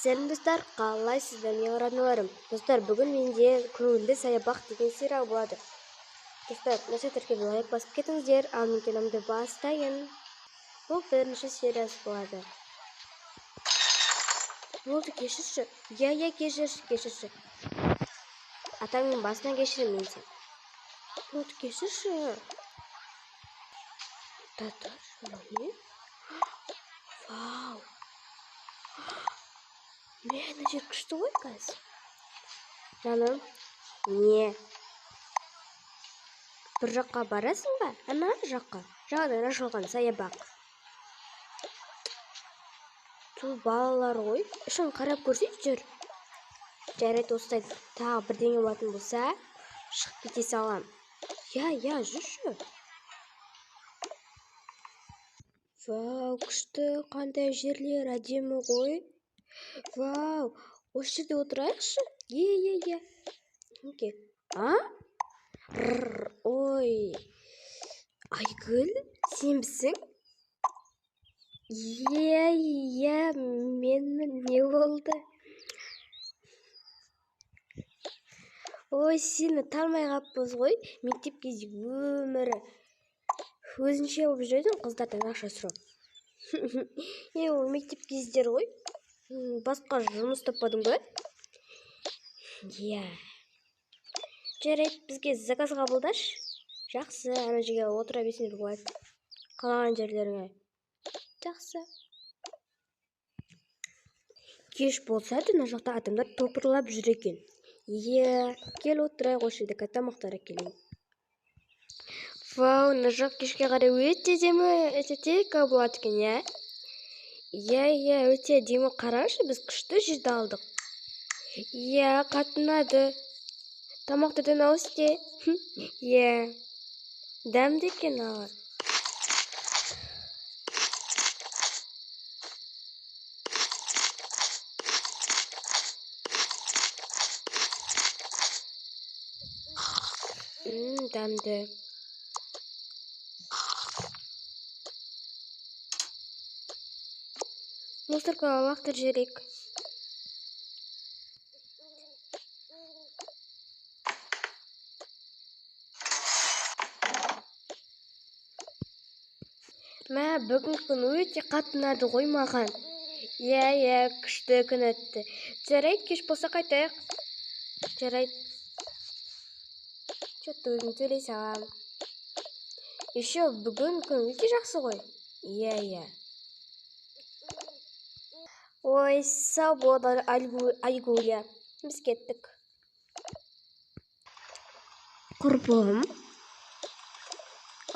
Сәлем достар, қалайсыздар, мен араныларым. Достар, бүгін менде көңілді саябақ деген сериал болады. Достар, насеттерге лайк басып кетіңіздер, ал мен киномды бастайын. Бұл бірінші сериясы болады. Болды, кешірші. Я, кешірші. Атаңның басынан кешірім мен сен. Болды, кешірші. Татар, не? Вау. Мен жер күшті ғой қазір. Жаным, не? Бір жаққа барасың ба? Ана жаққа. Жағадан ашылған саябақ. Ту балалар ғой. Ішін қарап көрсейші жүр. Жарайды, осылай тағы бірдеңе болатын болса, шығып кете салам. Я, жүрші. Вау, күшті, қандай жерлер әдемі ғой. Вау, осы жерде отырайықшы. Е. Неге? Ой. Айгүл, сен бісің? Е, менмін, не болды? Ой, сені танымай қаппыз ғой. Мектеп кезде өмірі өзінше болып жүретін қыздардан ақша сұрап. Ол мектеп кездер ғой. Басқа жұмыс таппадың ба? Жарайды, бізге заказ қабылдаш. Жақсы, ана жерге отыра берсеңдер болады. Қалаған жерлеріңе. Жақсы. Кеш болса да, мына жақта адамдар топырлап жүр екен. Кел отырайық, осы жерде тамақтар әкелейін. Вау, мына жақ кешке қарай өте тек болады екен, Я, өте әдемі, қарашы, біз күшті жерді алдық. Қатынады. Тамақтардан ал істе. Дәмді екен ала. Дәмді. Мусорға лақтыр жерек. Бүгін күн өте қатынады ғой маған. Күшті күн өтті. Жарайды, кеш болса қайтайық. Жарайды. Чөтті өзім төлей салам. Еще бүгін күн өте жақсы ғой. Ой, сау болды Айгуля. Біз кеттік. Құрбым.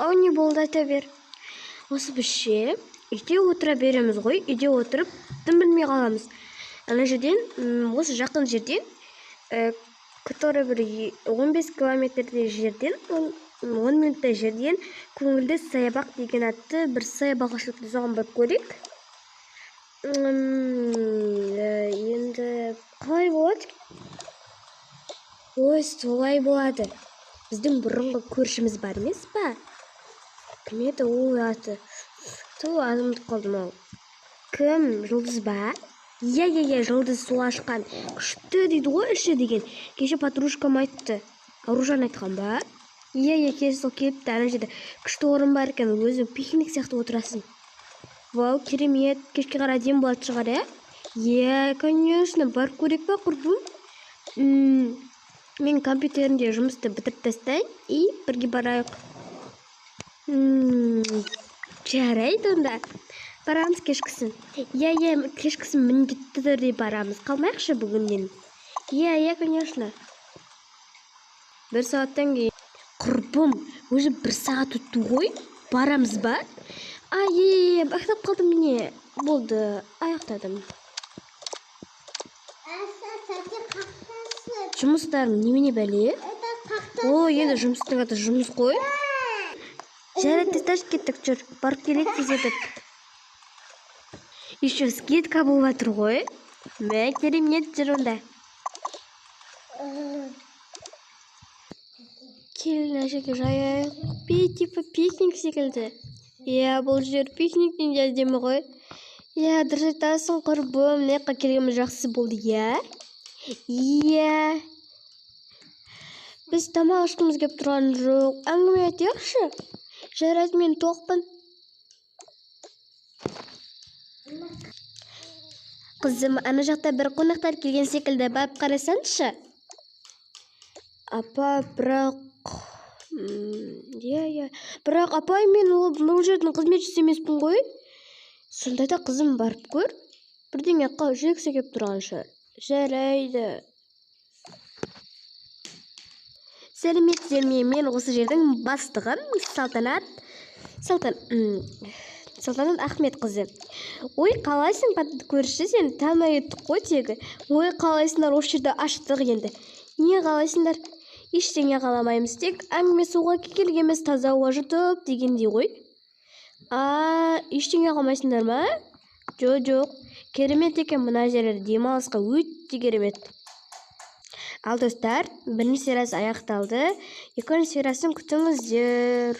Ау, не болды, айта бер. Осы бізше үйде отыра береміз ғой. Үйде отырып, тым білмей қаламыз. Ана жерден, осы жақын жерден, который бір 15 километрдей жерден, 10 минуттай жерден көңілді саябақ деген атты бір саябақ ашылыпты, соған барып көрейік. Енді қалай болады? Ой, солай болады. Біздің бұрынғы көршіміз бар емес па? Кім еді ол аты? Азымдып қалдым ау. Кім? Жұлдыз ба? Жұлдыз су ашқан. Күшті дейді ғой іші деген. Кеше подружкам айтты. Аружан айтқан ба? Кеше сол келіпті, ана жерде күшті орын бар екен, өзі пикник сияқты отырасың. Вау, керемет, кешке қарай әдемі болады шығар, конечно, барып көрейік па, құрбым? Мен компьютерінде жұмысты бітіріп тастайын и бірге барайық. Жарайды онда. Барамыз кешкісін. Кешкісін міндетті түрде барамыз. Қалмайықшы бүгіннен. Конечно. 1 сағаттан кейін. Құрбым, өзі 1 сағат өтті ғой. Барамыз ба? Аяқтап қалдым міне. Болды, аяқтадым. Жұмыстарым немене бәле? Енді жұмыстың аты жұмыс қой. Жарайды, тасташ кеттік жүр. Барып келейік тезетіп. Еще скидка болып жатыр ғой. Керемет жүр онда. Келін әшеке жайайық. Типа пикник секілді. Бұл жер пикниктен де әдемі ғой. Иә, дұрыс айтасың құрбым. Мына жаққа келгеніміз жақсы болды, иә? Иә. Біз тамақ ішкіміз келіп тұрған жоқ. Әңгіме айтайықшы. Жарайды, мен тоқпын. Қызым, ана жақта бір қонақтар келген секілді, барып қарасаңшы. Апа, бірақ... Иә. Бірақ апай, мен бұл жердің қызметшісі емеспін ғой. Сонда да қызым барып көр. Бірдеңе жегісі келіп тұрған шығар. Жарайды. Сәлеметсіздер ме? Мен осы жердің бастығым Салтанат Ахмет қызы. Ой, қалайсың, көрші, сен танымай еттік қой тегі. Ой, қалайсыңдар, осы жерді аштық енді. Не қалайсыңдар? Ештеңе қаламаймыз, тек әңгіме суға келгенбіз, таза ауа жұтып дегендей ғой. Ештеңе қалмайсыңдар ма? Жоқ. Керемет екен, мына жерлер демалысқа өте керемет. Ал достар, бірінші сериясы аяқталды. Екінші сериясын күтіңіздер.